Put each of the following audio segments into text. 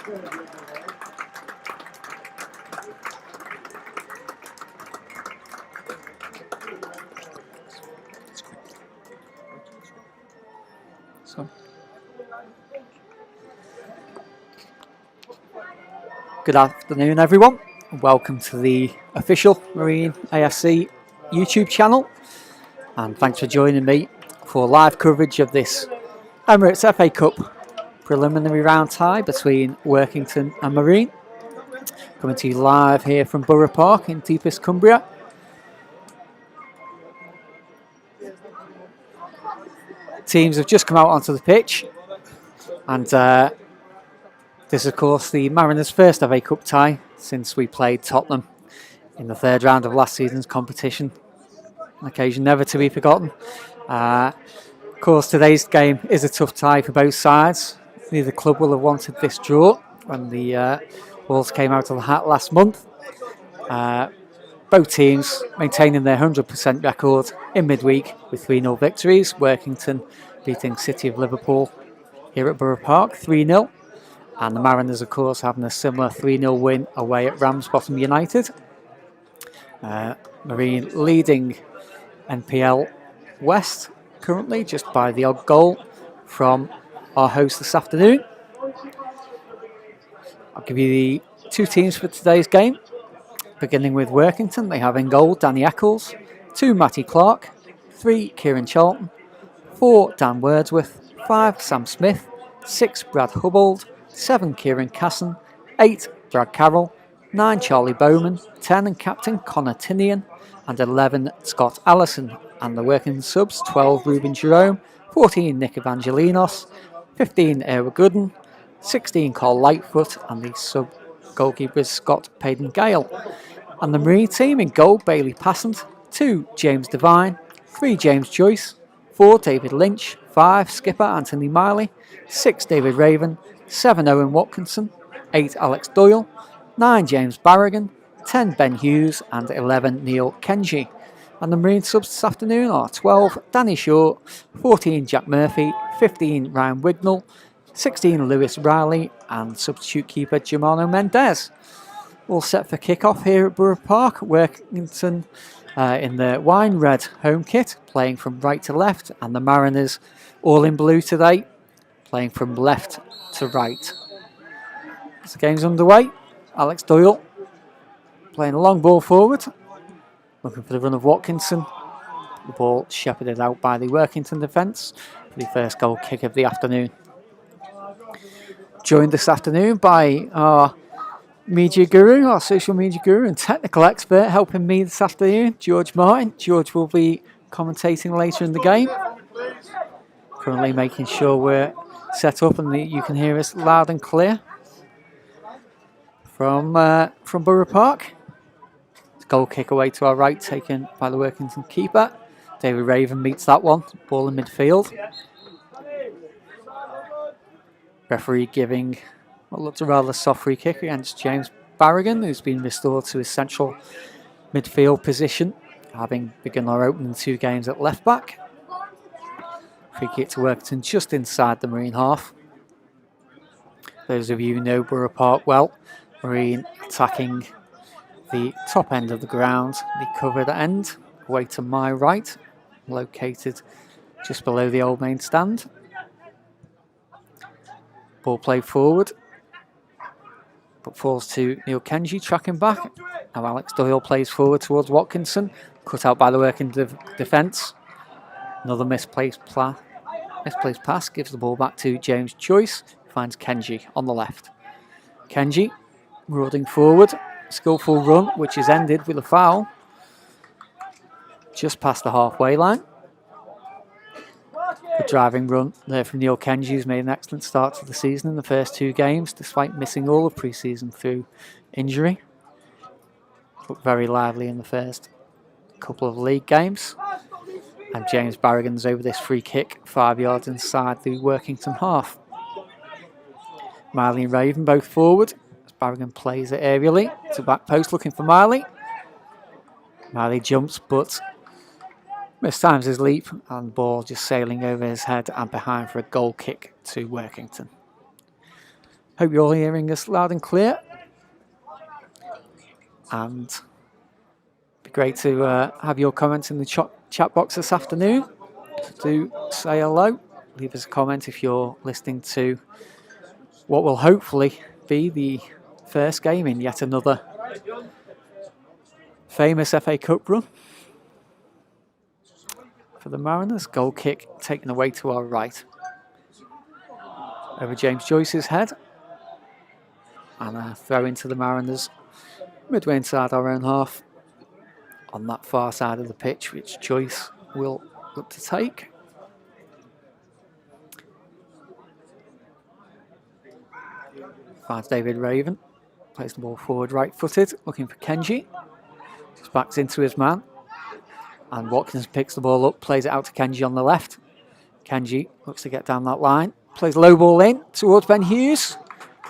Good afternoon, everyone. Welcome to the official Marine AFC YouTube channel, and thanks for joining me for live coverage of this Emirates FA Cup preliminary round tie between Workington and Marine. Coming to you live here from Borough Park in deepest Cumbria. Teams have just come out onto the pitch, and this is, of course, the Mariners' first FA Cup tie since we played Tottenham in the third round of last season's competition. An occasion never to be forgotten. Of course, today's game is a tough tie for both sides. Neither club will have wanted this draw when the balls came out of the hat last month. Both teams maintaining their 100% record in midweek with 3-0 victories. Workington beating City of Liverpool here at Borough Park 3-0. And the Mariners, of course, having a similar 3-0 win away at Ramsbottom United. Marine leading NPL West currently, just by the odd goal from our host this afternoon. I'll give you the two teams for today's game. Beginning with Workington, they have in goal Danny Eccles, 2 Matty Clark, 3 Kieran Charlton, 4 Dan Wordsworth, 5 Sam Smith, 6 Brad Hubbold, 7 Kieran Casson, 8 Brad Carroll, 9 Charlie Bowman, 10 and captain Connor Tinian, and 11 Scott Allison. And the working subs 12 Ruben Jerome, 14 Nick Evangelinos, 15 Ewa Gooden, 16 Carl Lightfoot, and the sub goalkeepers Scott Payden Gale. And the Marine team in goal Bailey Passant, 2 James Devine, 3 James Joyce, 4 David Lynch, 5 skipper Anthony Miley, 6 David Raven, 7 Owen Watkinson, 8 Alex Doyle, 9 James Barragan, 10 Ben Hughes, and 11 Neil Kenji. And the Marine subs this afternoon are 12 Danny Shaw, 14 Jack Murphy, 15 Ryan Wignall, 16 Lewis Riley, and substitute keeper Germano Mendez. All set for kick-off here at Borough Park. Workington in the wine red home kit, playing from right to left, and the Mariners all in blue today, playing from left to right. As the game's underway, Alex Doyle playing a long ball forward, looking for the run of Watkinson. The ball shepherded out by the Workington defence for the first goal kick of the afternoon. Joined this afternoon by our media guru, our social media guru and technical expert helping me this afternoon, George Martin. George will be commentating later in the game. Currently making sure we're set up and that you can hear us loud and clear from Borough Park. Goal kick away to our right, taken by the Workington keeper. David Raven meets that one, ball in midfield. Referee giving what looked a rather soft free kick against James Barragan, who's been restored to his central midfield position, having begun our opening 2 games at left back. Free kick to Workington just inside the Marine half. Those of you who know Borough Park well, Marine attacking the top end of the ground, the covered end, away to my right, located just below the old main stand. Ball played forward, but falls to Neil Kenji, tracking back. Now Alex Doyle plays forward towards Watkinson, cut out by the working defence. Another misplaced pass gives the ball back to James Joyce, who finds Kenji on the left. Kenji marauding forward, skillful run, which is ended with a foul just past the halfway line. Good driving run there from Neil Kenji, who's made an excellent start to the season in the first 2 games, despite missing all of pre-season through injury. Looked very lively in the first couple of league games. And James Barragan's over this free kick, 5 yards inside the Workington half. Miley and Raven both forward, as Barragan plays it aerially to back post, looking for Miley. Miley jumps, but mistimes his leap, and the ball just sailing over his head and behind for a goal kick to Workington. Hope you're all hearing us loud and clear. And it'd be great to have your comments in the chat box this afternoon. Do say hello. Leave us a comment if you're listening to what will hopefully be the first game in yet another famous FA Cup run for the Mariners. Goal kick taken away to our right. Over James Joyce's head. And a throw into the Mariners midway inside our own half on that far side of the pitch, which Joyce will look to take. Finds David Raven. Plays the ball forward right-footed, looking for Kenji. Just backs into his man. And Watkins picks the ball up, plays it out to Kenji on the left. Kenji looks to get down that line. Plays low ball in towards Ben Hughes.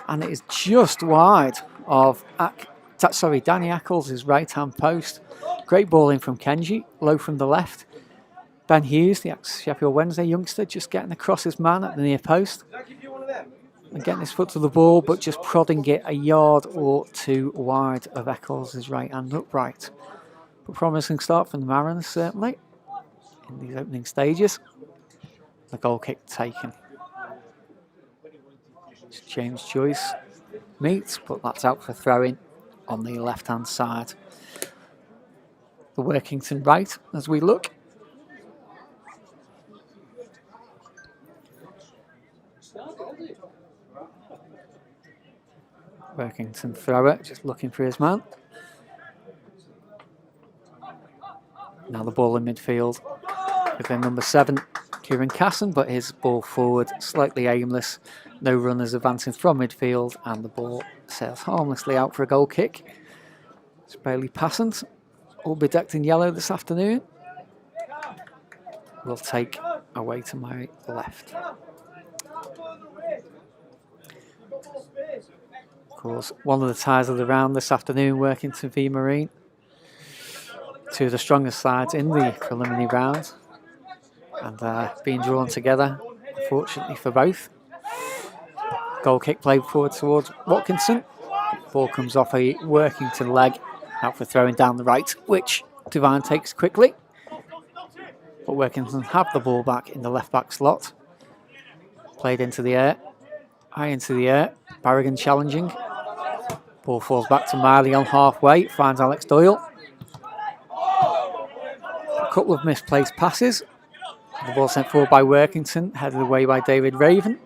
And it is just wide of Danny Ackles' right-hand post. Great ball in from Kenji, low from the left. Ben Hughes, the ex-Sheffield Wednesday youngster, just getting across his man at the near post. And getting his foot to the ball, but just prodding it a yard or two wide of Eccles' right hand upright. But promising start from the Mariners, certainly, in these opening stages. The goal kick taken. James Joyce meets, but that's out for throwing on the left-hand side. The Workington right as we look. Workington thrower, just looking for his man. Now the ball in midfield within number 7, Kieran Casson, but his ball forward, slightly aimless. No runners advancing from midfield, and the ball sails harmlessly out for a goal kick. It's Bailey Passant, all bedecked in yellow this afternoon. Will take away to my left. Of course, one of the ties of the round this afternoon, Workington v Marine. Two of the strongest sides in the preliminary round, and being drawn together, unfortunately for both. Goal kick played forward towards Watkinson. Ball comes off a Workington leg, out for throwing down the right, which Devine takes quickly. But Workington have the ball back in the left back slot. Played into the air, high into the air. Barrigan challenging. Ball falls back to Miley on halfway, finds Alex Doyle. A couple of misplaced passes. The ball sent forward by Workington, headed away by David Raven.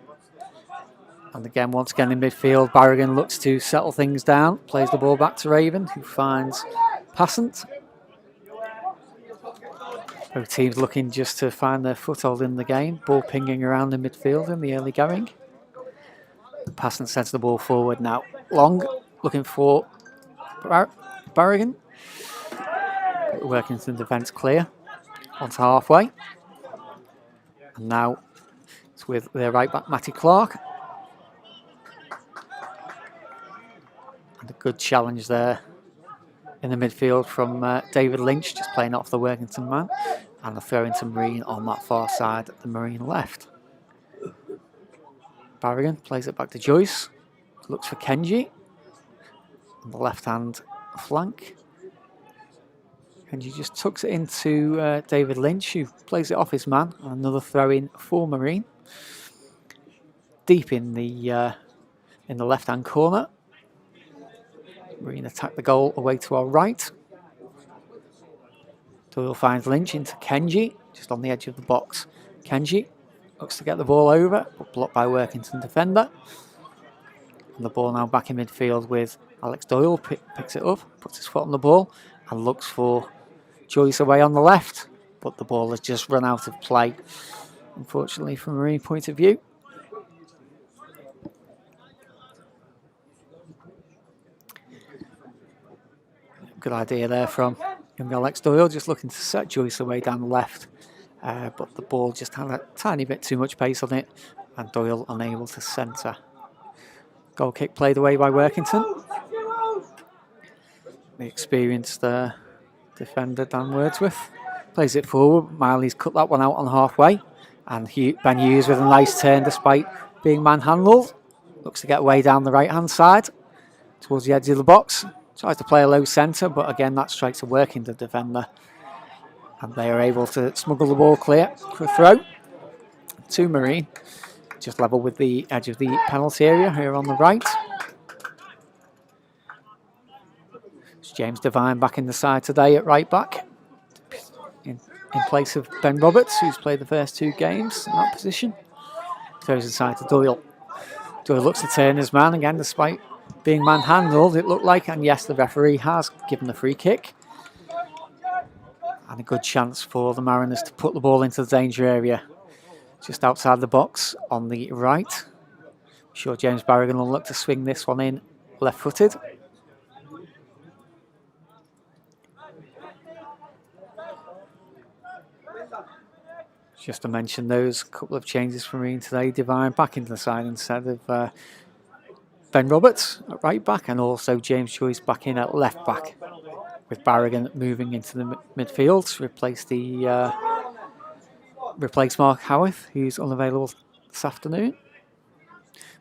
And again, once again in midfield, Barrigan looks to settle things down, plays the ball back to Raven, who finds Passant. Both teams looking just to find their foothold in the game, ball pinging around the midfield in the early going. Passant sends the ball forward now. Long, looking for Barrigan. Workington defence clear, onto halfway. And now it's with their right back, Matty Clark. And a good challenge there in the midfield from David Lynch, just playing off the Workington man. And a throw into Marine on that far side at the Marine left. Barrigan plays it back to Joyce. Looks for Kenji on the left-hand flank. Kenji just tucks it into David Lynch, who plays it off his man. And another throw in for Marine. Deep in the left-hand corner. Marine attack the goal away to our right. Doyle finds Lynch into Kenji, just on the edge of the box. Kenji looks to get the ball over, but blocked by Workington defender. And the ball now back in midfield with Alex Doyle, picks it up, puts his foot on the ball, and looks for Joyce away on the left. But the ball has just run out of play, unfortunately, from a Marine point of view. Good idea there from young Alex Doyle, just looking to set Joyce away down the left. But the ball just had a tiny bit too much pace on it, and Doyle unable to centre. Goal kick played away by Workington. The experienced defender, Dan Wordsworth, plays it forward. Miley's cut that one out on halfway. And Ben Hughes with a nice turn despite being manhandled. looks to get away down the right-hand side towards the edge of the box. Tries to play a low centre, but again that strikes a Workington defender. And they are able to smuggle the ball clear for a throw to Marine. Just level with the edge of the penalty area here on the right. It's James Devine back in the side today at right back. In place of Ben Roberts, who's played the first 2 games in that position. Throws inside to Doyle. Doyle looks to turn his man again, despite being manhandled, it looked like. And yes, the referee has given the free kick. And a good chance for the Mariners to put the ball into the danger area. Just outside the box on the right. I'm sure James Barrigan will look to swing this one in left-footed. Just to mention those couple of changes for Marine today. Devine back into the side instead of Ben Roberts at right back, and also James Joyce back in at left back, with Barrigan moving into the midfield to replace Mark Howarth, who's unavailable this afternoon.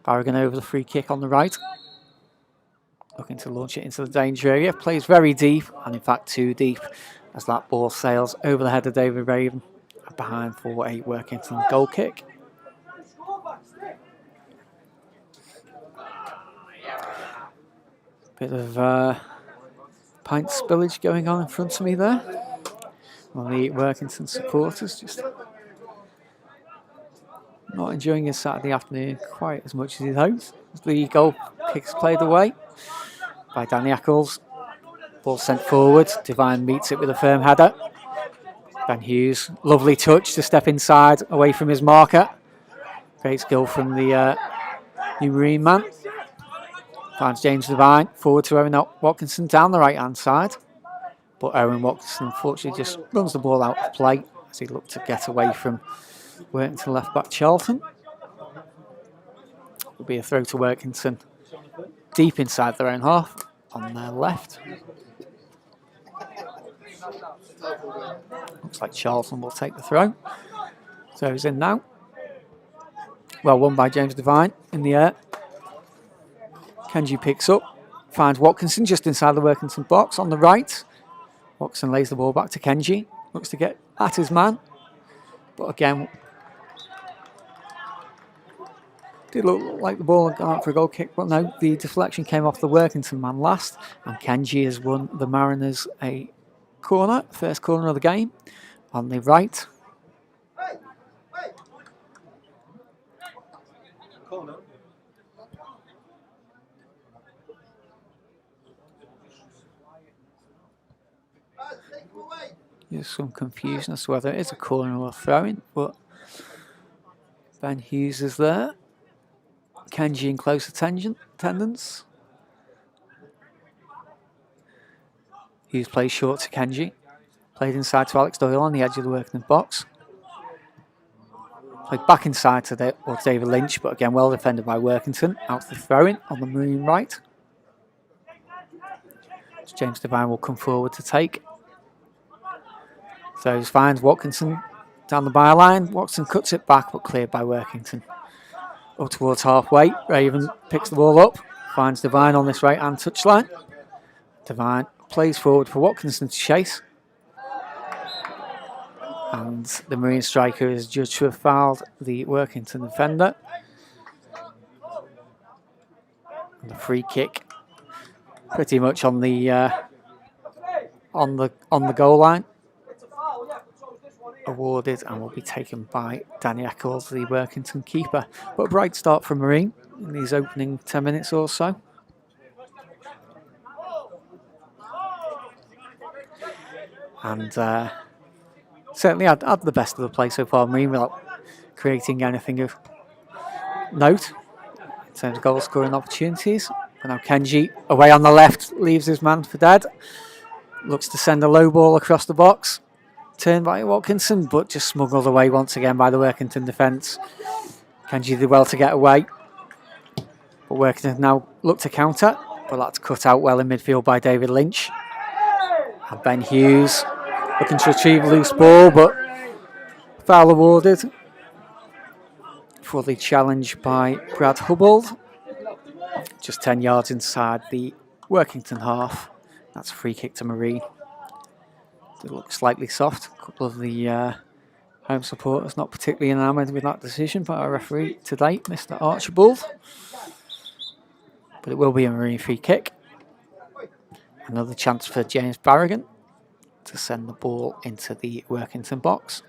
Barrigan over the free kick on the right, looking to launch it into the danger area. Plays very deep, and in fact too deep, as that ball sails over the head of David Raven behind for a Workington goal kick. Bit of pint spillage going on in front of me there. Well, the Workington supporters just not enjoying his Saturday afternoon quite as much as he'd hoped. The goal kick's played away by Danny Eccles. Ball sent forward. Devine meets it with a firm header. Ben Hughes, lovely touch to step inside away from his marker. Great skill from the New Marine man. Finds James Devine forward to Owen Watkinson down the right hand side. But Owen Watkinson unfortunately just runs the ball out of play as he looked to get away from Workington left back Charlton. Will be a throw to Workington deep inside their own half on their left. Looks like Charlton will take the throw. So he's in now. Well won by James Devine in the air. Kenji picks up, finds Watkinson just inside the Workington box on the right. Watkinson lays the ball back to Kenji. Looks to get at his man. But again, did look like the ball had gone out for a goal kick, but no, the deflection came off the Workington man last, and Kenji has won the Mariners a corner, first corner of the game, on the right. There's some confusion as to whether it is a corner or a throw-in, but Ben Hughes is there. Kenji in close attendance. Hughes plays short to Kenji. Played inside to Alex Doyle on the edge of the Workington box. Played back inside to David Lynch, but again well defended by Workington. Out for the throw-in on the Marine right. So James Devine will come forward to take. So he finds Watkinson down the byline. Watkinson cuts it back, but cleared by Workington. Up towards halfway, Raven picks the ball up, finds Devine on this right-hand touchline. Devine plays forward for Watkinson to chase. And the Marine striker is judged to have fouled the Workington defender. And the free kick, pretty much on the goal line, awarded and will be taken by Danny Eccles, the Workington keeper. But a bright start from Marine in these opening 10 minutes or so. And certainly had the best of the play so far, Marine, without creating anything of note in terms of goal scoring opportunities. And now Kenji, away on the left, leaves his man for dead. Looks to send a low ball across the box. Turned by Watkinson, but just smuggled away once again by the Workington defence. Kenji did well to get away. But Workington now look to counter, but that's cut out well in midfield by David Lynch. And Ben Hughes looking to retrieve a loose ball, but foul awarded for the challenge by Brad Hubbold. just 10 yards inside the Workington half. That's a free kick to Marine. It looks slightly soft. A couple of the home supporters not particularly enamoured with that decision by our referee to date, Mr. Archibald. But it will be a Marine free kick. Another chance for James Barragan to send the ball into the Workington box.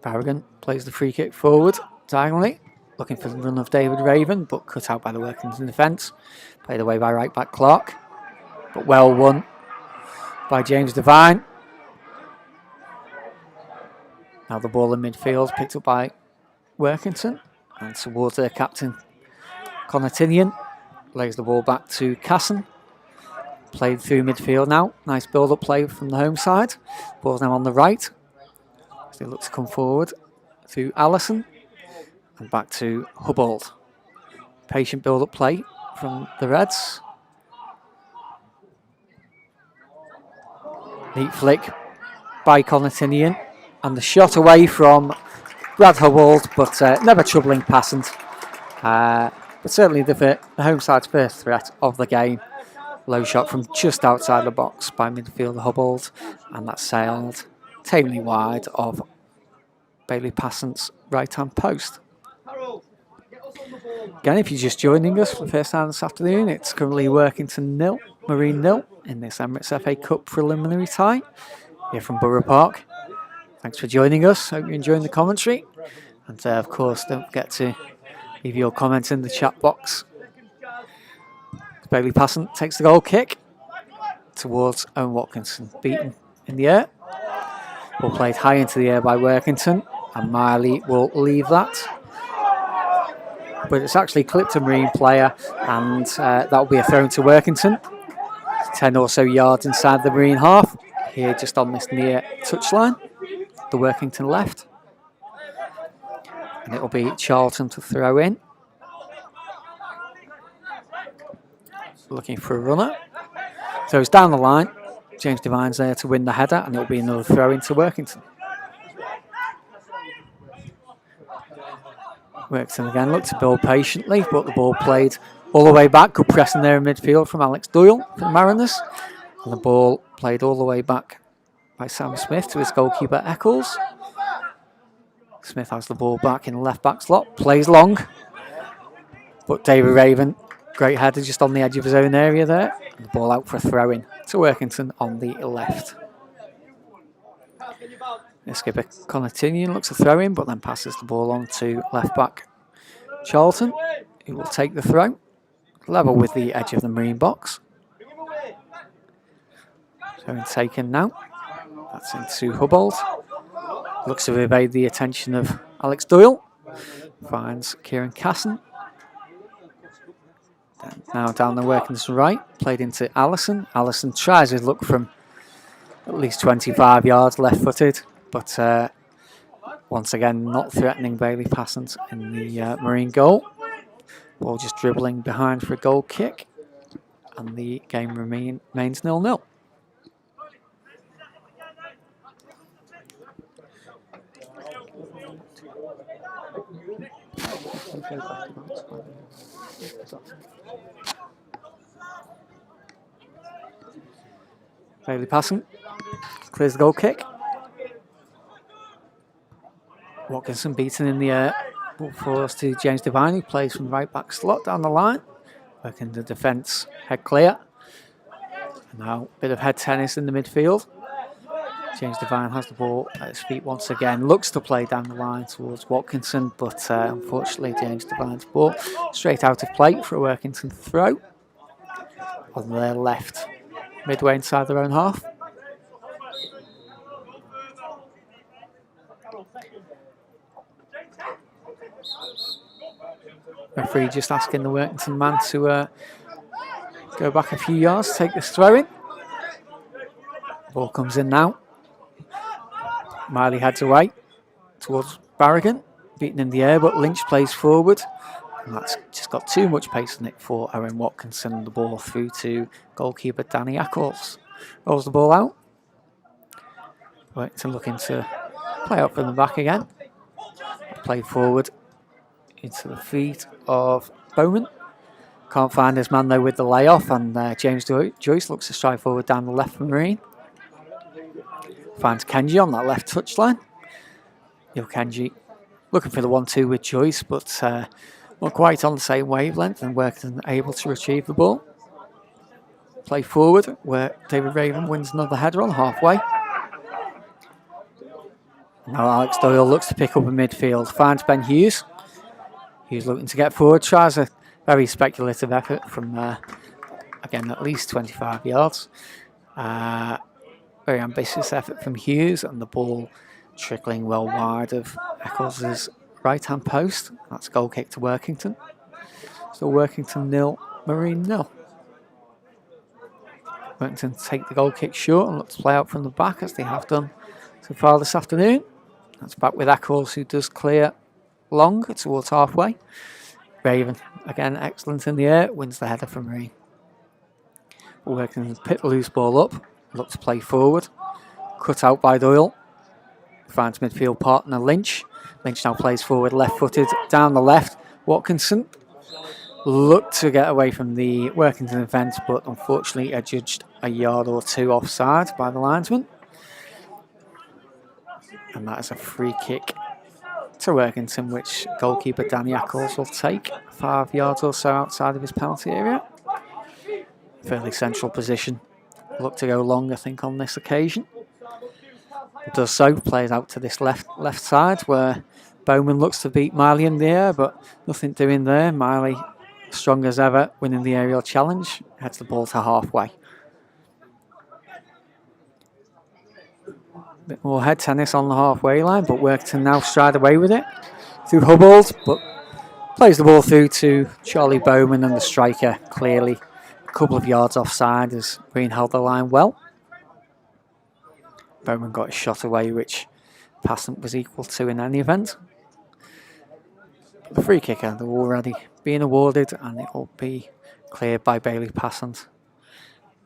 Barragan plays the free kick forward diagonally, looking for the run of David Raven, but cut out by the Workington defence. Played away by right back Clark, but well won by James Devine. Now the ball in midfield, picked up by Workington, and towards their captain Connor Tinian. Lays the ball back to Casson. Played through midfield now. Nice build-up play from the home side. Ball's now on the right. So it looks to come forward to Allison. And back to Hubbold. Patient build-up play from the Reds. Neat flick by Connor Tinian. And the shot away from Brad Hubbold, but never troubling passing. But certainly the home side's first threat of the game. Low shot from just outside the box by midfielder Hubbold, and that sailed tamely wide of Bailey Passant's right-hand post. Again, if you're just joining us for the first time this afternoon, it's currently Workington 0, Marine 0 in this Emirates FA Cup preliminary tie here from Borough Park. Thanks for joining us. Hope you're enjoying the commentary. And of course, don't forget to leave your comments in the chat box. Bailey Passant takes the goal kick towards Owen Watkinson, beaten in the air. Ball played high into the air by Workington, and Miley will leave that. But it's actually clipped a Marine player, and that will be a throw to Workington. 10 or so yards inside the Marine half, here just on this near touchline, the Workington left. And it will be Charlton to throw in. Looking for a runner. So it's down the line. James Devine's there to win the header, and it'll be another throw into Workington. Workington again looked to build patiently, but the ball played all the way back. Good pressing there in midfield from Alex Doyle for the Mariners. And the ball played all the way back by Sam Smith to his goalkeeper Eccles. Smith has the ball back in the left back slot, plays long, but David Raven, great header just on the edge of his own area there. And the ball out for a throw in to Workington on the left. The skipper Connor Tinian looks to throw in, but then passes the ball on to left back Charlton, who will take the throw, level with the edge of the Marine box. So taken now. That's into Hubbold. Looks to evade the attention of Alex Doyle. Finds Kieran Casson. Now down the Workington right, played into Allison. Allison tries his luck from at least 25 yards left-footed, but once again not threatening Bailey Passant in the Marine goal. Ball just dribbling behind for a goal kick, and the game remains 0-0. Bailey Passant clears the goal kick. Watkinson beaten in the air. Ball forwards to James Devine, who plays from the right back slot down the line. Working the defence, head clear. And now a bit of head tennis in the midfield. James Devine has the ball at his feet once again. Looks to play down the line towards Watkinson, but unfortunately James Devine's ball straight out of play for a Workington throw on their left, midway inside their own half. Referee just asking the Workington man to go back a few yards, take this throw in. Ball comes in now. Miley heads away towards Barragan, beaten in the air, but Lynch plays forward. And that's just got too much pace in it for Owen Watkinson. The ball through to goalkeeper Danny Eccles. Rolls the ball out. Workington looking to play up from the back again. Play forward into the feet of Bowman. Can't find his man though with the layoff, and James Joyce looks to strike forward down the left for Marine. Finds Kenji on that left touchline. Kenji looking for the 1-2 with Joyce, but not quite on the same wavelength, and Workington able to retrieve the ball. Play forward where David Raven wins another header on halfway. Now Alex Doyle looks to pick up in midfield, finds Ben Hughes. Hughes looking to get forward, tries a very speculative effort from, again, at least 25 yards. Very ambitious effort from Hughes, and the ball trickling well wide of Eccles' right-hand post. That's a goal kick to Workington. So Workington 0, Marine 0. Workington take the goal kick short and look to play out from the back as they have done so far this afternoon. That's back with Eccles, who does clear long towards halfway. Raven, again, excellent in the air, wins the header from Marine. Workington pick the loose ball up, look to play forward. Cut out by Doyle. Finds midfield partner Lynch. Lynch now plays forward left-footed down the left. Watkinson looked to get away from the Workington defence, but unfortunately adjudged a yard or two offside by the linesman. And that is a free kick to Workington, which goalkeeper Danny Eccles will take 5 yards or so outside of his penalty area. Fairly central position. Look to go long, I think, on this occasion. It does so, plays out to this left side where Bowman looks to beat Miley in the air, but nothing doing there. Miley, strong as ever, winning the aerial challenge, heads the ball to halfway. Bit more head tennis on the halfway line, but Workington now stride away with it through Hubbold, but plays the ball through to Charlie Bowman, and the striker clearly a couple of yards offside as Green held the line well. Bowman got a shot away, which Passant was equal to in any event. The free kicker they're already being awarded, and it will be cleared by Bailey Passant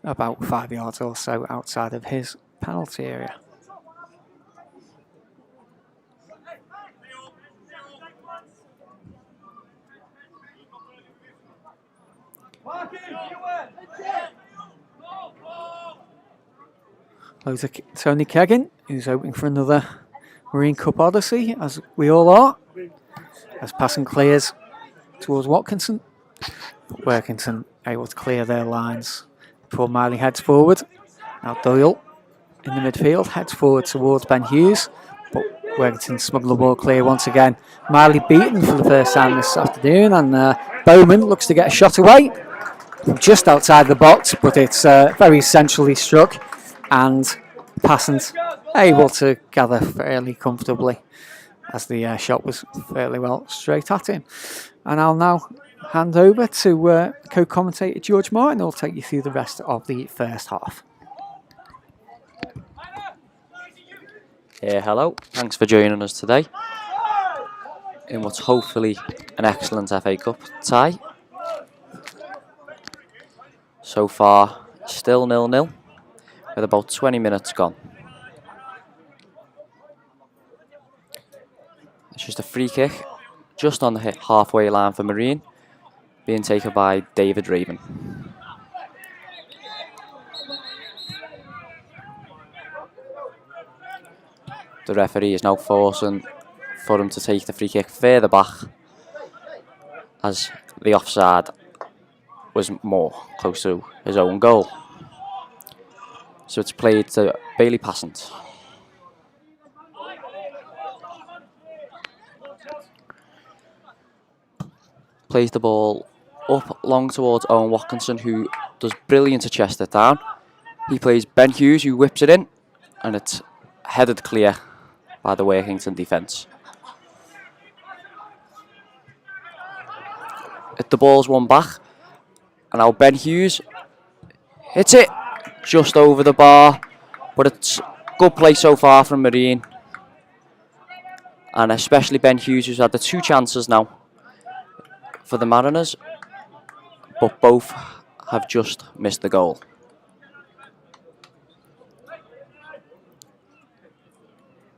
about 5 yards or so outside of his penalty area. Loads of Tony Keggin, who's hoping for another Marine Cup odyssey, as we all are. As Passant clears towards Watkinson. Workington able to clear their lines before Miley heads forward. Now Doyle in the midfield heads forward towards Ben Hughes, but Workington smuggle the ball clear once again. Miley beaten for the first time this afternoon, and Bowman looks to get a shot away from just outside the box, but it's very centrally struck, and Passant able to gather fairly comfortably as the shot was fairly well straight at him. And I'll now hand over to co-commentator George Martin, who'll take you through the rest of the first half. Hello, thanks for joining us today in what's hopefully an excellent FA Cup tie. So far, still 0-0 with about 20 minutes gone. It's just a free kick just on the halfway line for Marine, being taken by David Raven. The referee is now forcing for him to take the free kick further back, as the offside was more close to his own goal. So it's played to Bailey Passant. Plays the ball up long towards Owen Watkinson, who does brilliant to chest it down. He plays Ben Hughes, who whips it in, and it's headed clear by the Workington defence. The ball's won back, and now Ben Hughes hits it just over the bar, but it's good play so far from Marine, and especially Ben Hughes, who's had the 2 chances now for the Mariners, but both have just missed the goal.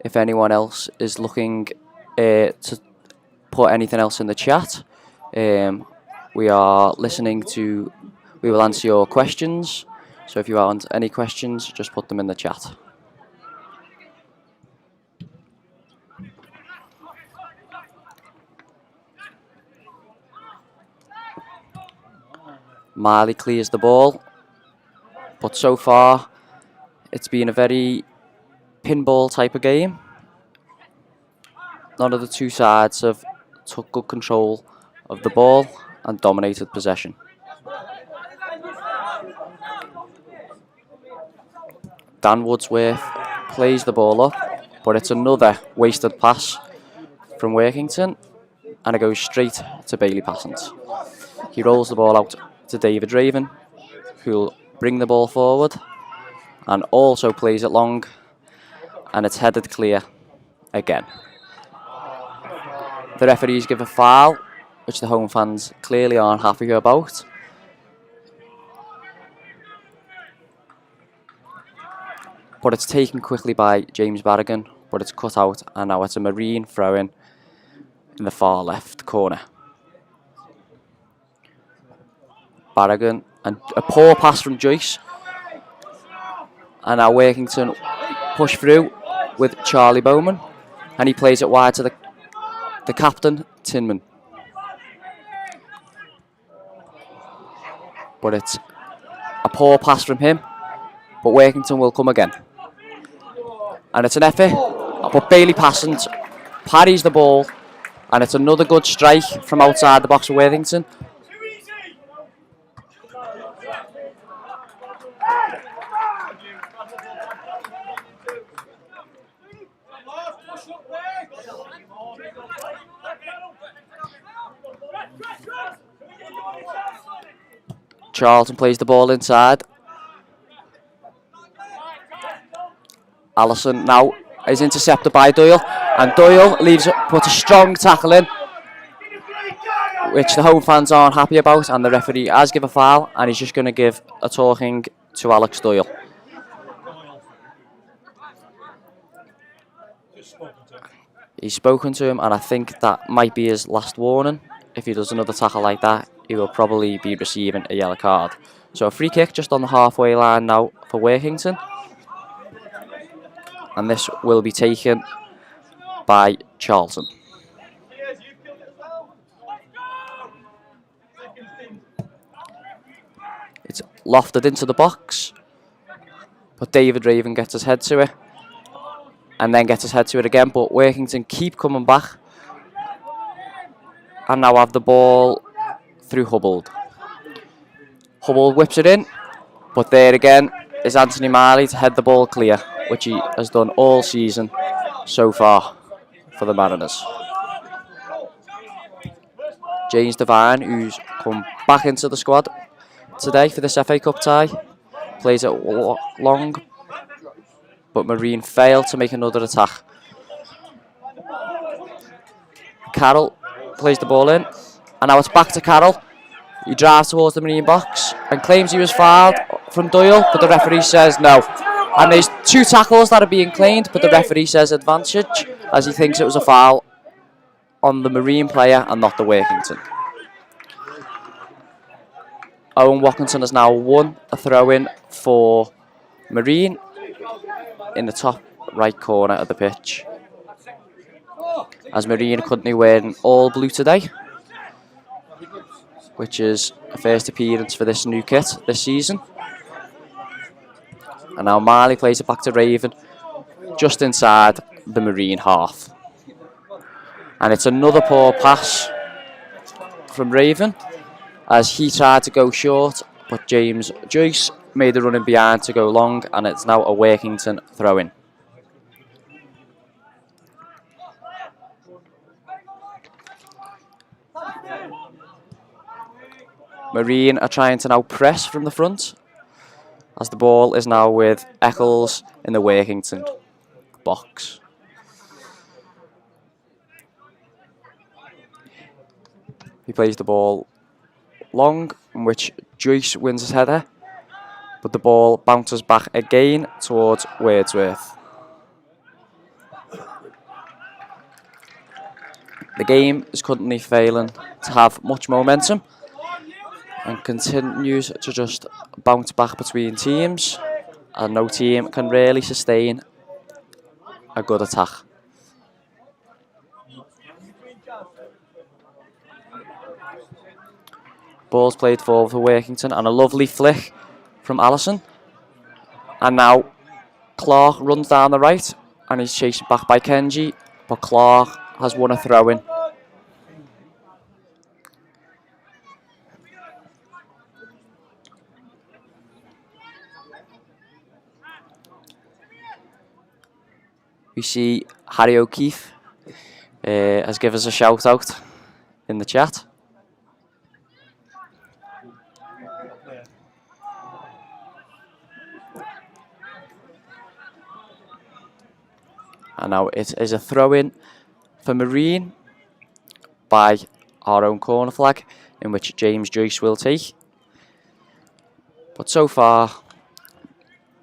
If anyone else is looking to put anything else in the chat. We are listening to, we will answer your questions. So if you want any questions, just put them in the chat. Marley clears the ball, but so far it's been a very pinball type of game. None of the two sides have took good control of the ball and dominated possession. Dan Woodsworth plays the ball up, but it's another wasted pass from Workington, and it goes straight to Bailey Passant. He rolls the ball out to David Raven, who'll bring the ball forward and also plays it long, and it's headed clear again. The referees give a foul, which the home fans clearly aren't happy about. But it's taken quickly by James Barragan, but it's cut out, and now it's a Marine throw-in in the far left corner. Barragan, and a poor pass from Joyce. And now Workington push through with Charlie Bowman, and he plays it wide to the captain, Tinman. But it's a poor pass from him, but Workington will come again. And it's an effort, but Bailey Passant parries the ball, and it's another good strike from outside the box for Worthington. Charlton plays the ball inside. Allison now is intercepted by Doyle, and Doyle puts a strong tackle in, which the home fans aren't happy about, and the referee has given a foul, and he's just going to give a talking to Alex Doyle. He's spoken to him, and I think that might be his last warning. If he does another tackle like that, he will probably be receiving a yellow card. So a free kick just on the halfway line now for Workington. And this will be taken by Charlton. It's lofted into the box, but David Raven gets his head to it, and then gets his head to it again, but Workington keep coming back, and now have the ball through Hubbold. Hubbold whips it in, but there again is Anthony Marley to head the ball clear, which he has done all season so far for the Mariners. James Devine, who's come back into the squad today for this FA Cup tie, plays it long, but Marine failed to make another attack. Carroll plays the ball in, and now it's back to Carroll. He drives towards the Marine box and claims he was fouled from Doyle, but the referee says no. And there's two tackles that are being claimed, but the referee says advantage, as he thinks it was a foul on the Marine player and not the Workington. Owen Watkinson has now won a throw-in for Marine in the top right corner of the pitch, as Marine are currently wearing all blue today, which is a first appearance for this new kit this season. And now Marley plays it back to Raven, just inside the Marine half. And it's another poor pass from Raven, as he tried to go short, but James Joyce made the run in behind to go long, and it's now a Workington throw-in. Marine are trying to now press from the front, as the ball is now with Eccles in the Workington box. He plays the ball long, in which Joyce wins his header, but the ball bounces back again towards Wordsworth. The game is currently failing to have much momentum and continues to just bounce back between teams, and no team can really sustain a good attack. Ball's played forward for Workington and a lovely flick from Allison. And now Clark runs down the right and he's chased back by Kenji, but Clark has won a throw-in. We see Harry O'Keefe has given us a shout out in the chat. And now it is a throw-in for Marine by our own corner flag, in which James Joyce will take. But so far,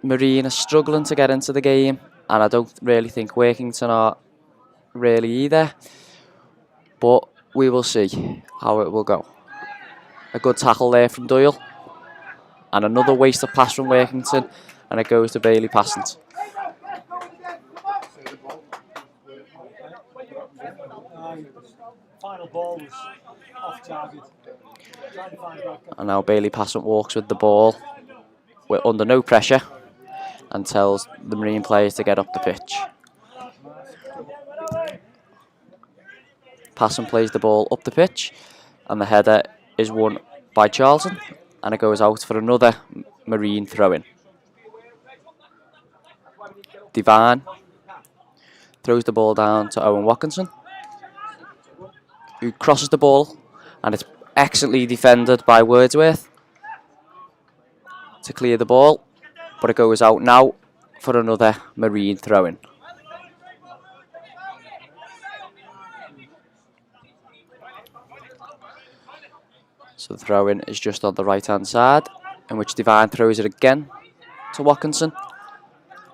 Marine are struggling to get into the game, and I don't really think Workington are really either. But we will see how it will go. A good tackle there from Doyle, and another wasted pass from Workington, and it goes to Bailey Passant. And now Bailey Passant walks with the ball. We're under no pressure and tells the Marine players to get up the pitch. Passant plays the ball up the pitch, and the header is won by Charlton, and it goes out for another Marine throw-in. Devine throws the ball down to Owen Watkinson, who crosses the ball, and it's excellently defended by Wordsworth to clear the ball, but it goes out now for another Marine throw-in. So the throw-in is just on the right-hand side, in which Devine throws it again to Watkinson,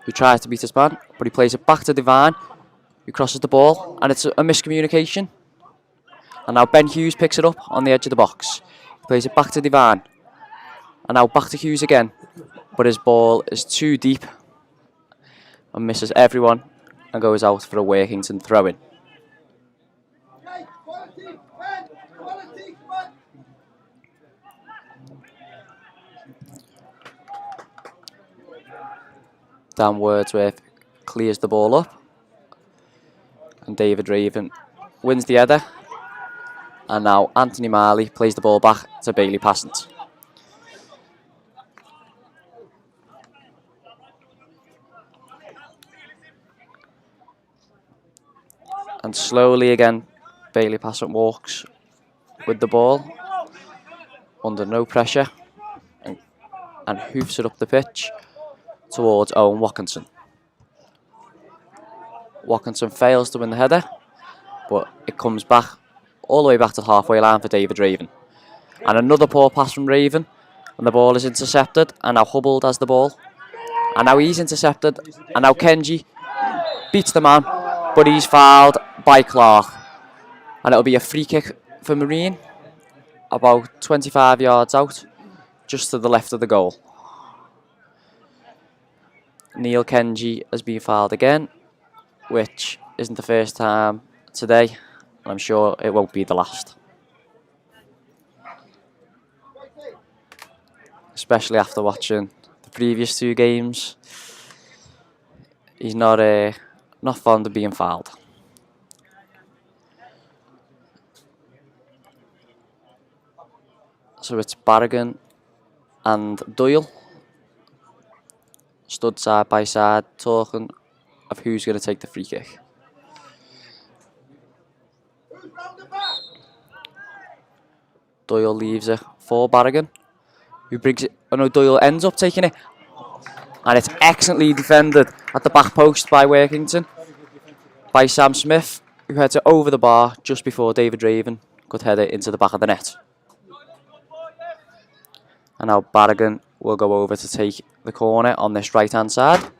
who tries to beat his man, but he plays it back to Devine, who crosses the ball, and it's a miscommunication. And now Ben Hughes picks it up on the edge of the box. He plays it back to Devine, and now back to Hughes again, but his ball is too deep and misses everyone and goes out for a Workington throw-in. Dan Wordsworth clears the ball up, and David Raven wins the header, and now Anthony Marley plays the ball back to Bailey Passant. And slowly again, Bailey Passant walks with the ball under no pressure and hoofs it up the pitch towards Owen Watkinson. Watkinson fails to win the header, but it comes back all the way back to the halfway line for David Raven. And another poor pass from Raven, and the ball is intercepted, and now Hubbold has the ball. And now he's intercepted, and now Kenji beats the man, but he's fouled by Clark. And it'll be a free kick for Marine, about 25 yards out, just to the left of the goal. Neil Kenji has been fouled again, which isn't the first time today, and I'm sure it won't be the last. Especially after watching the previous two games, he's not fond of being fouled. So it's Barragan and Doyle stood side by side talking of who's going to take the free kick. Doyle leaves it for Barragan, who brings it. Oh no, Doyle ends up taking it, and it's excellently defended at the back post by Workington, by Sam Smith, who heads it over the bar just before David Raven could head it into the back of the net. And now Barragan will go over to take the corner on this right-hand side.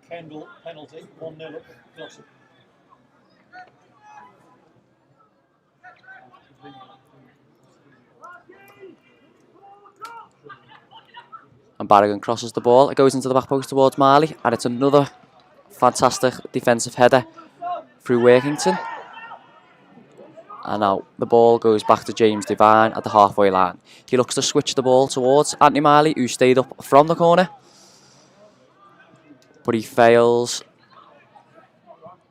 Kendall penalty, 1-0 Glossop. And Barragan crosses the ball. It goes into the back post towards Marley. And it's another fantastic defensive header through Workington. And now the ball goes back to James Devine at the halfway line. He looks to switch the ball towards Anthony Marley, who stayed up from the corner. But he fails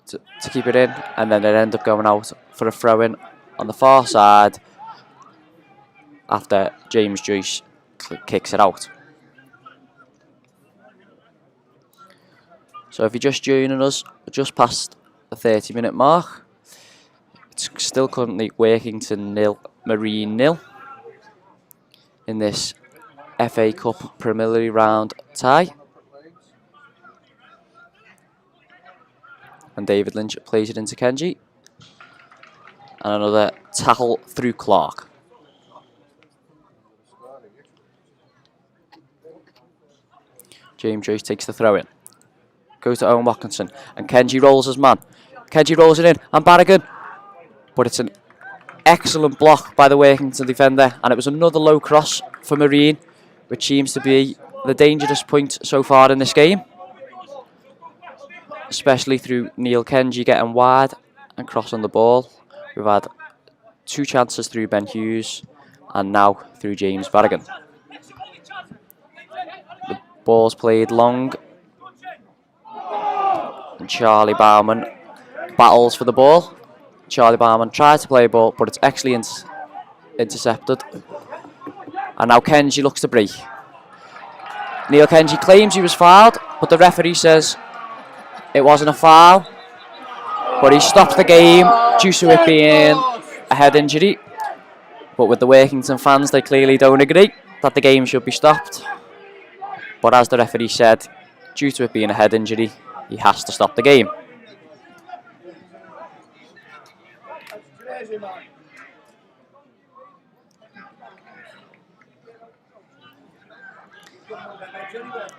to keep it in. And then it ends up going out for a throw-in on the far side after James Joyce kicks it out. So if you're just joining us, we're just past the 30-minute mark. It's still currently Workington 0, Marine 0 in this FA Cup preliminary round tie. And David Lynch plays it into Kenji. And another tackle through Clark. James Joyce takes the throw in. Goes to Owen Watkinson. And Kenji rolls his man. Kenji rolls it in. And Barragan. But it's an excellent block by the Workington defender. And it was another low cross for Marine, which seems to be the dangerous point so far in this game. Especially through Neil Kenji getting wide and crossing the ball. We've had 2 chances through Ben Hughes and now through James Barragan. The ball's played long. And Charlie Bauman battles for the ball. Charlie Bauman tries to play a ball, but it's actually intercepted. And now Kenji looks to break. Neil Kenji claims he was fouled, but the referee says it wasn't a foul. But he stopped the game due to it being a head injury. But with the Workington fans, they clearly don't agree that the game should be stopped. But as the referee said, due to it being a head injury, he has to stop the game.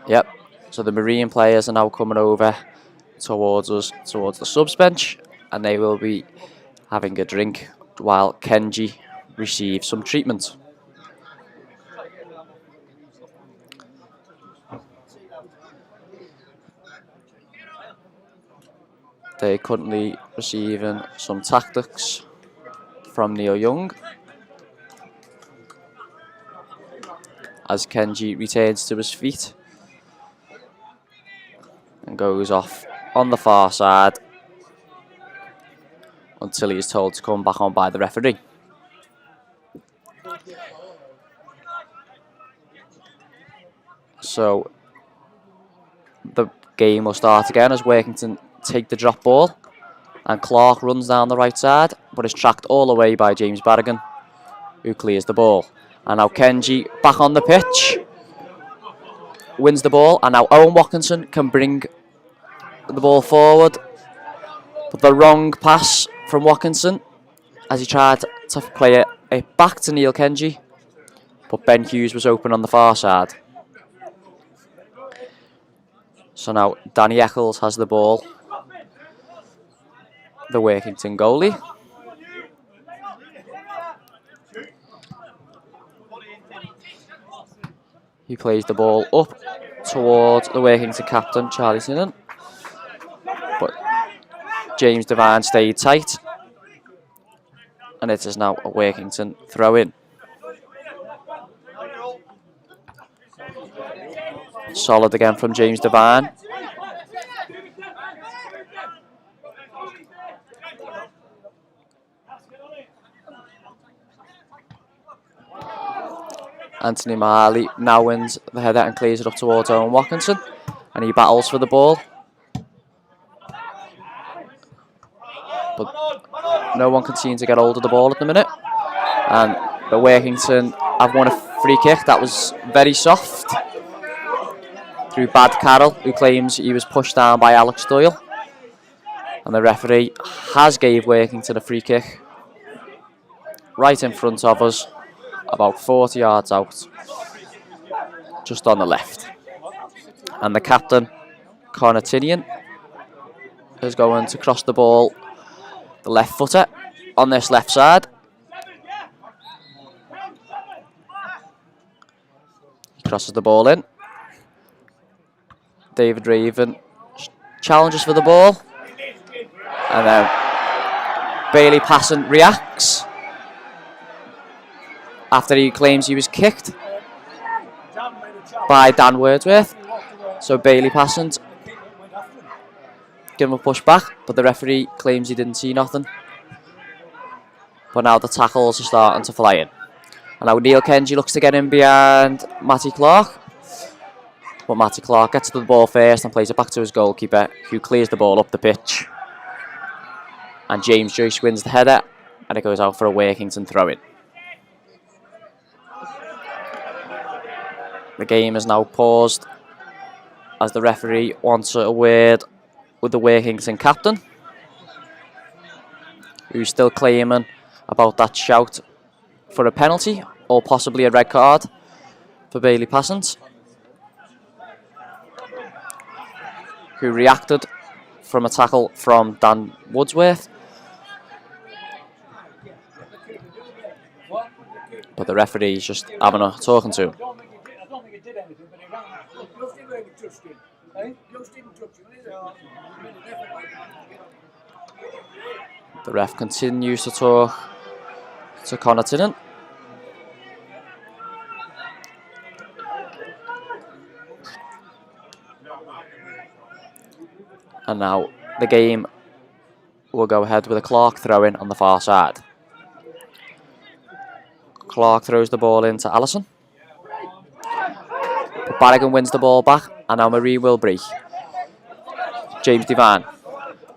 Yep, so the Marine players are now coming over towards us, towards the subs bench, and they will be having a drink while Kenji receives some treatment. They're currently receiving some tactics from Neil Young as Kenji returns to his feet and goes off on the far side until he is told to come back on by the referee. So the game will start again as Workington take the drop ball, and Clark runs down the right side but is tracked all the way by James Barragan, who clears the ball. And now Kenji back on the pitch, wins the ball, and now Owen Watkinson can bring the ball forward, but the wrong pass from Watkinson as he tried to play it back to Neil Kenji, but Ben Hughes was open on the far side. So now Danny Eccles has the ball, the Workington goalie. He plays the ball up towards the Workington captain, Charlie Sinan. But James Devine stayed tight. And it is now a Workington throw-in. Solid again from James Devine. Anthony Marley now wins the header and clears it up towards Owen Watkinson, and he battles for the ball. But no one can seem to get hold of the ball at the minute. And the Workington have won a free kick that was very soft through Bad Carroll, who claims he was pushed down by Alex Doyle. And the referee has gave Workington a free kick right in front of us, about 40 yards out, just on the left. And the captain, Connor Tinian, is going to cross the ball, the left footer, on this left side. He crosses the ball in, David Raven challenges for the ball. And then Bailey Passant reacts after he claims he was kicked by Dan Wordsworth. So Bailey Passant give him a push back, but the referee claims he didn't see nothing. But now the tackles are starting to fly in. And now Neil Kenji looks to get in behind Matty Clark. But Matty Clark gets to the ball first and plays it back to his goalkeeper, who clears the ball up the pitch. And James Joyce wins the header, and it goes out for a Workington throw-in. The game is now paused as the referee wants a word with the Workington captain, who's still claiming about that shout for a penalty or possibly a red card for Bailey Passant, who reacted from a tackle from Dan Wordsworth. But the referee is just having a talking to him. The ref continues to talk to Connor Tennant. And now the game will go ahead with a Clark throw-in on the far side. Clark throws the ball into Allison. But Barrigan wins the ball back, and now Marie Wilbury. James Devine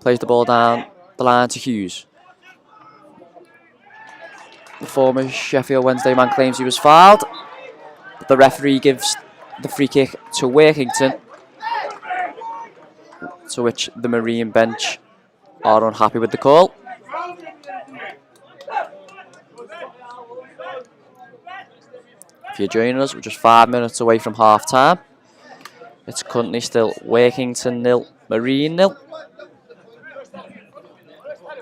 plays the ball down the line to Hughes. The former Sheffield Wednesday man claims he was fouled, but the referee gives the free kick to Workington, to which the Marine bench are unhappy with the call. If you're joining us, we're just 5 minutes away from half time. It's currently still Workington 0, Marine 0,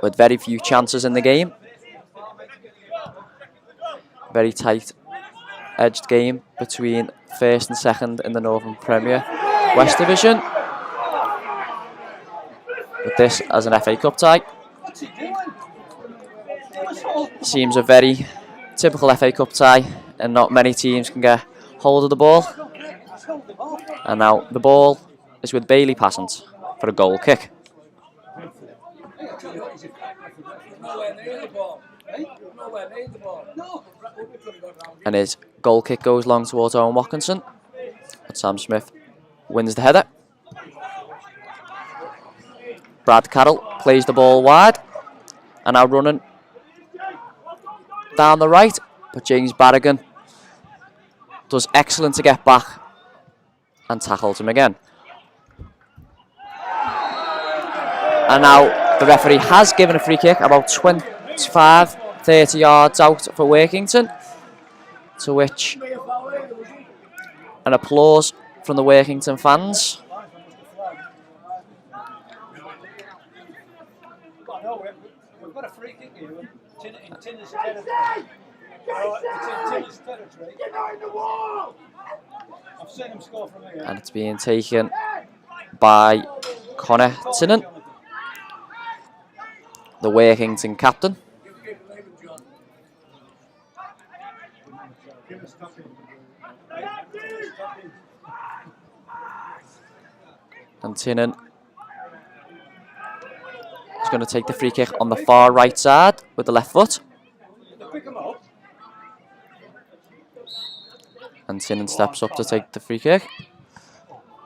with very few chances in the game. Very tight edged game between first and second in the Northern Premier West Division, with this as an FA Cup tie. Seems a very typical FA Cup tie, and not many teams can get hold of the ball. And now the ball is with Bailey Passant for a goal kick. And his goal kick goes long towards Owen Watkinson. But Sam Smith wins the header. Brad Carroll plays the ball wide, and now running down the right, but James Barrigan does excellent to get back and tackles him again. And now the referee has given a free kick about 25-30 yards out for Workington, to which an applause from the Workington fans. We've got a free kick here in Tinner's territory. Tinner's territory. I've seen him score from here. And it's being taken by Connor Tennant, the Workington captain. And Tennant is going to take the free kick on the far right side with the left foot. And Tennant steps up to take the free kick,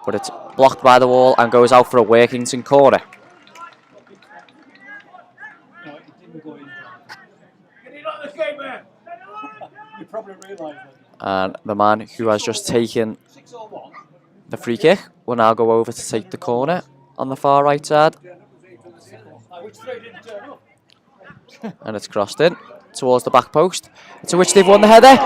but it's blocked by the wall and goes out for a Workington corner. And the man who has just taken the free kick will now go over to take the corner on the far right side. And it's crossed in towards the back post, to which they've won the header.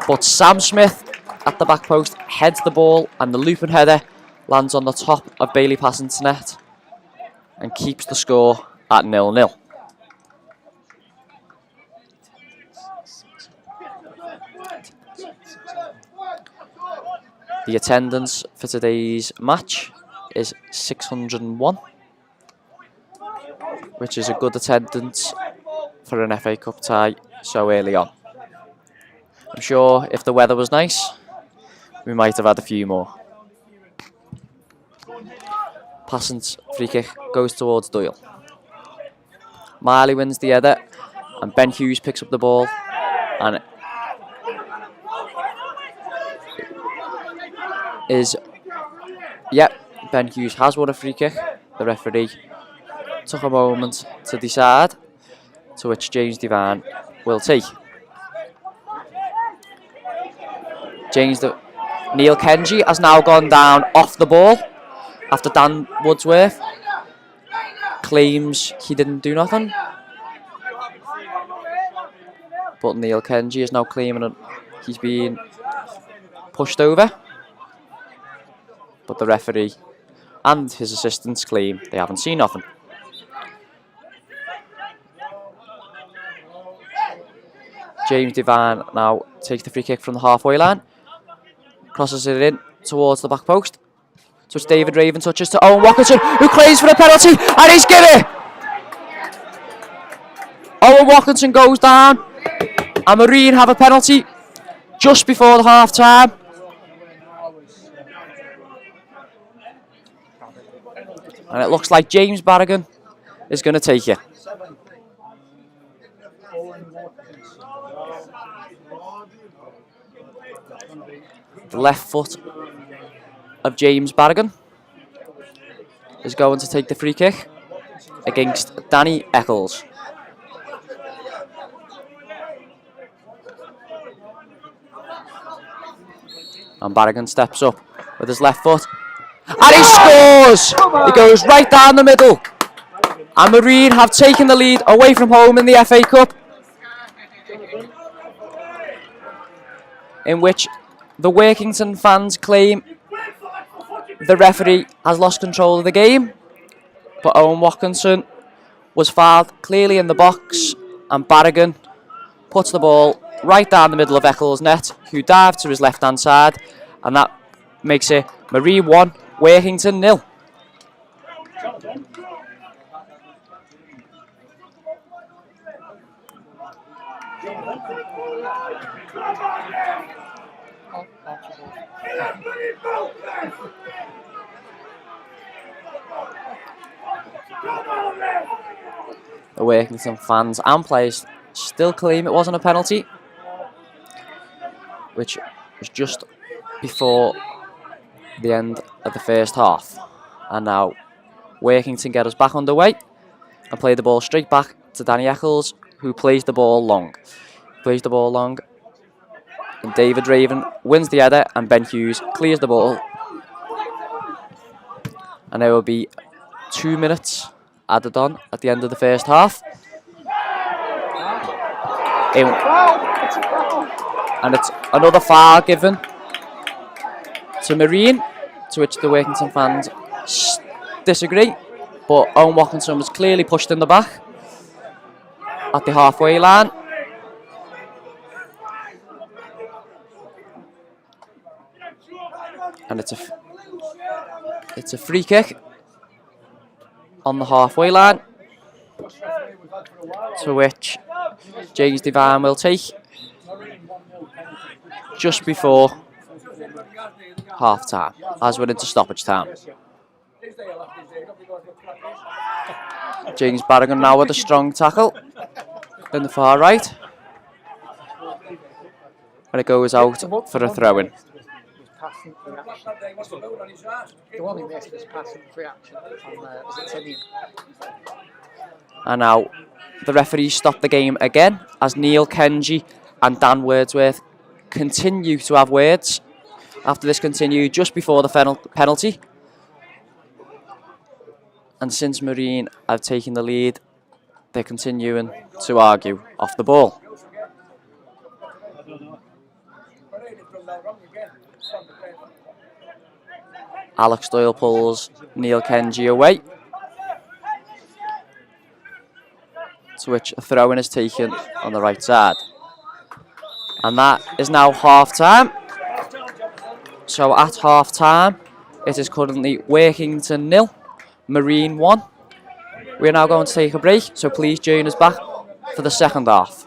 But Sam Smith at the back post heads the ball, and the looping header lands on the top of Bailey Passant's net and keeps the score at 0-0. The attendance for today's match is 601, which is a good attendance for an FA Cup tie so early on. I'm sure if the weather was nice, we might have had a few more. Passant's free kick goes towards Doyle. Marley wins the header, and Ben Hughes picks up the ball, and Ben Hughes has won a free kick. The referee took a moment to decide, to which James Devine will take. Neil Kenji has now gone down off the ball after Dan Wordsworth claims he didn't do nothing. But Neil Kenji is now claiming that he's been pushed over. But the referee and his assistants claim they haven't seen nothing. James Devine now takes the free kick from the halfway line, crosses it in towards the back post, to which David Raven touches to Owen Watkinson, who claims for the penalty, and he's given it! Owen Watkinson goes down, and Marine have a penalty just before the half time. And it looks like James Barragan is going to take it. The left foot of James Barragan is going to take the free kick against Danny Eccles. And Barragan steps up with his left foot, and he scores! He goes right down the middle, and Marine have taken the lead away from home in the FA Cup, in which the Workington fans claim the referee has lost control of the game, but Owen Watkinson was fouled clearly in the box, and Barragan puts the ball right down the middle of Eccles' net, who dived to his left-hand side, and that makes it Marine 1, Workington 0. The Workington fans and players still claim it wasn't a penalty, which was just before the end of the first half. And now Workington get us back underway and play the ball straight back to Danny Eccles, who plays the ball long. And David Raven wins the header, and Ben Hughes clears the ball. And there will be 2 minutes added on at the end of the first half. And it's another foul given to Marine, to which the Workington fans disagree. But Owen Watkinson was clearly pushed in the back at the halfway line. And it's a free kick on the halfway line, to which James Devine will take just before half time, as we're into stoppage time. James Barragan now with a strong tackle in the far right, and it goes out for a throw-in. And now the referees stop the game again, as Neil Kenji and Dan Wordsworth continue to have words. After this continued just before the penalty, and since Marine have taken the lead, they're continuing to argue off the ball. Alex Doyle pulls Neil Kenji away, to which a throw-in is taken on the right side. And that is now half-time. So at half time, it is currently Workington 0, Marine 1. We're now going to take a break, so please join us back for the second half.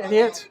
Idiot.